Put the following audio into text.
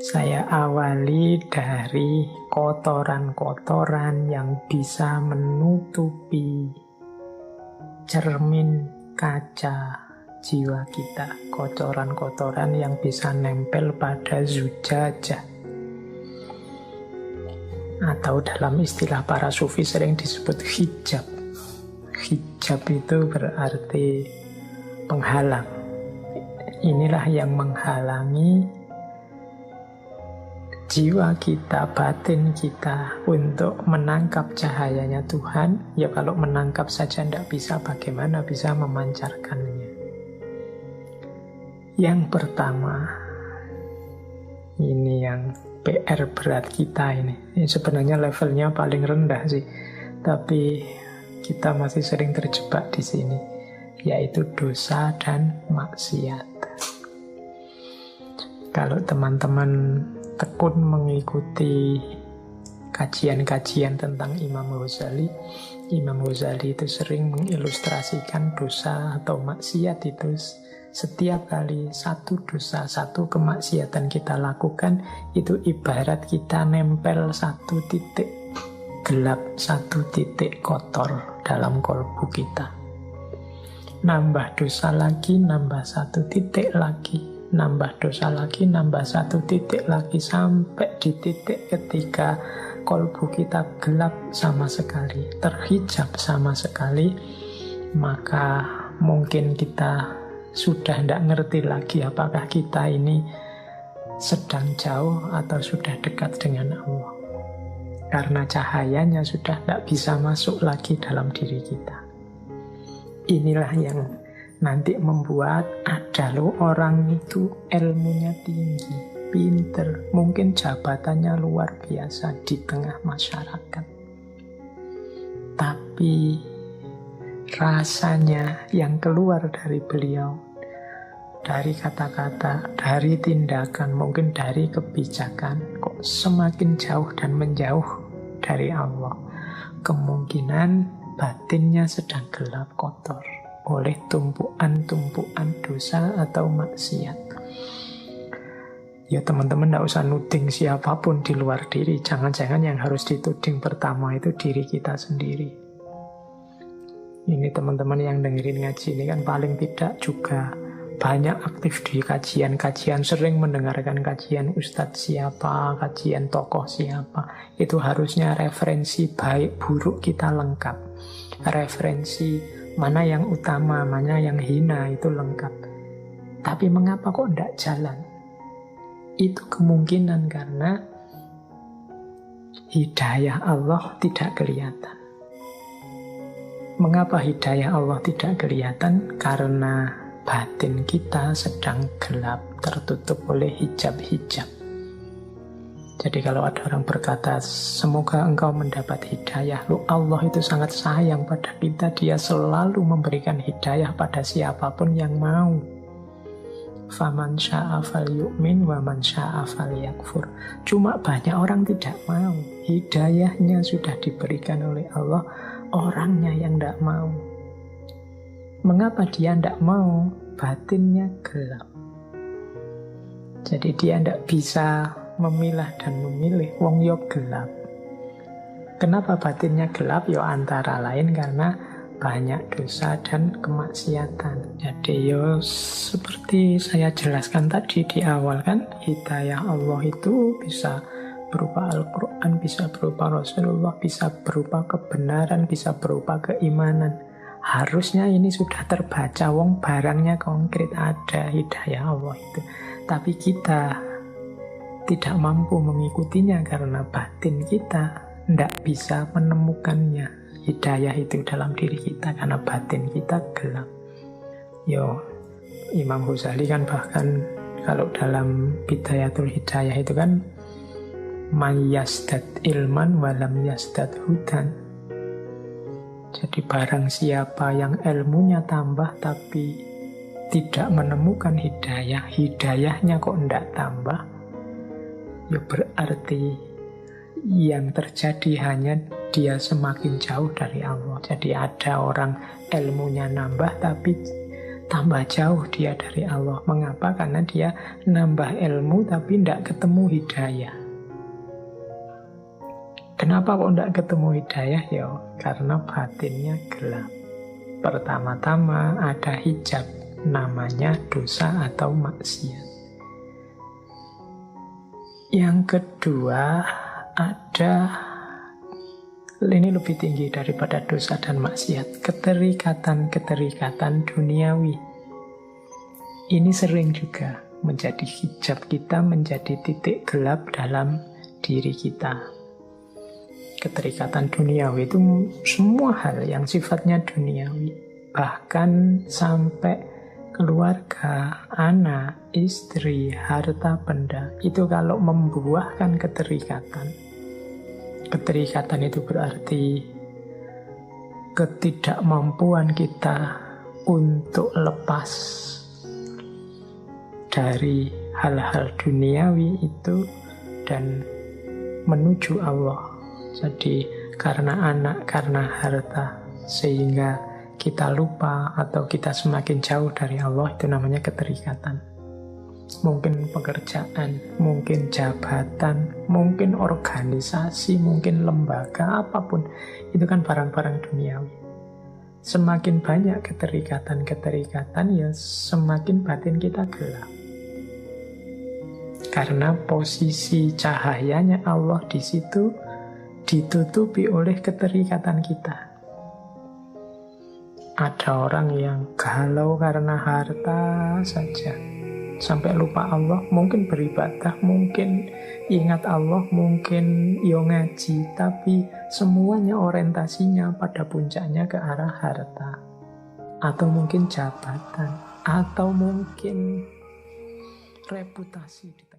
Saya awali dari kotoran-kotoran yang bisa menutupi cermin kaca jiwa kita. Kotoran-kotoran yang bisa nempel pada zujajah. Atau dalam istilah para sufi sering disebut hijab. Hijab itu berarti penghalang. Inilah yang menghalangi jiwa kita, batin kita untuk menangkap cahayanya Tuhan. Ya kalau menangkap saja tidak bisa, bagaimana bisa memancarkannya? Yang pertama, ini yang PR berat kita ini. Ini sebenarnya levelnya paling rendah sih, tapi kita masih sering terjebak di sini, yaitu dosa dan maksiat. Kalau teman-teman tekun mengikuti kajian-kajian tentang Imam Ghazali itu sering mengilustrasikan dosa atau maksiat itu setiap kali satu dosa, satu kemaksiatan kita lakukan, itu ibarat kita nempel satu titik gelap, satu titik kotor dalam kolbu kita. Nambah dosa lagi, nambah satu titik lagi, nambah dosa lagi, nambah satu titik lagi, sampai di titik ketika kolbu kita gelap sama sekali, terhijab sama sekali, maka mungkin kita sudah tidak ngerti lagi apakah kita ini sedang jauh atau sudah dekat dengan Allah. Karena cahayanya sudah tidak bisa masuk lagi dalam diri kita. Inilah yang nanti membuat ada loh orang itu ilmunya tinggi, pinter, mungkin jabatannya luar biasa di tengah masyarakat. Tapi rasanya yang keluar dari beliau, dari kata-kata, dari tindakan, mungkin dari kebijakan, kok semakin jauh dan menjauh dari Allah. Kemungkinan batinnya sedang gelap, kotor oleh tumpuan-tumpuan dosa atau maksiat. Ya teman-teman tidak usah nuding siapapun di luar diri. Jangan-jangan yang harus dituding pertama itu diri kita sendiri. Ini teman-teman yang dengerin ngaji ini kan paling tidak juga banyak aktif di kajian-kajian, sering mendengarkan kajian ustadz siapa, kajian tokoh siapa. Itu harusnya referensi baik buruk kita lengkap. Referensi mana yang utama, mana yang hina itu lengkap. Tapi mengapa kok tidak jalan? Itu kemungkinan karena hidayah Allah tidak kelihatan. Mengapa hidayah Allah tidak kelihatan? Karena batin kita sedang gelap, tertutup oleh hijab-hijab. Jadi kalau ada orang berkata, semoga engkau mendapat hidayah. Loh, Allah itu sangat sayang pada kita. Dia selalu memberikan hidayah pada siapapun yang mau. Faman sya'a falyu'min wa man sya'a falyakfur. Cuma banyak orang tidak mau. Hidayahnya sudah diberikan oleh Allah, orangnya yang tidak mau. Mengapa dia tidak mau? Batinnya gelap. Jadi dia tidak bisa memilah dan memilih, wong yo gelap. Kenapa batinnya gelap? Yo antara lain karena banyak dosa dan kemaksiatan. Jadi yo seperti saya jelaskan tadi di awal kan, hidayah Allah itu bisa berupa Al-Quran, bisa berupa Rasulullah, bisa berupa kebenaran, bisa berupa keimanan. Harusnya ini sudah terbaca, wong barangnya konkret, ada hidayah Allah itu. Tapi kita tidak mampu mengikutinya karena batin kita tidak bisa menemukannya, hidayah itu dalam diri kita, karena batin kita gelap. Imam Ghazali kan bahkan kalau dalam Bidayatul Hidayah itu kan man yasdad ilman walam yasdad hudan. Jadi barang siapa yang ilmunya tambah tapi tidak menemukan hidayah, hidayahnya kok tidak tambah, ya berarti yang terjadi hanya dia semakin jauh dari Allah. Jadi ada orang ilmunya nambah tapi tambah jauh dia dari Allah. Mengapa? Karena dia nambah ilmu tapi tidak ketemu hidayah. Kenapa kok tidak ketemu hidayah? Ya, karena batinnya gelap. Pertama-tama ada hijab, namanya dosa atau maksiat. Yang kedua, ada, ini lebih tinggi daripada dosa dan maksiat, keterikatan-keterikatan duniawi. Ini sering juga menjadi hijab kita, menjadi titik gelap dalam diri kita. Keterikatan duniawi itu semua hal yang sifatnya duniawi, bahkan sampai keluarga, anak, istri, harta benda. Itu kalau membuahkan keterikatan. Keterikatan itu berarti ketidakmampuan kita untuk lepas dari hal-hal duniawi itu dan menuju Allah. Jadi karena anak, karena harta, sehingga kita lupa atau kita semakin jauh dari Allah, itu namanya keterikatan. Mungkin pekerjaan, mungkin jabatan, mungkin organisasi, mungkin lembaga, apapun. Itu kan barang-barang duniawi. Semakin banyak keterikatan-keterikatan, ya semakin batin kita gelap. Karena posisi cahayanya Allah di situ ditutupi oleh keterikatan kita. Ada orang yang galau karena harta saja, sampai lupa Allah. Mungkin beribadah, mungkin ingat Allah, mungkin ngaji, tapi semuanya orientasinya pada puncaknya ke arah harta. Atau mungkin jabatan, atau mungkin reputasi di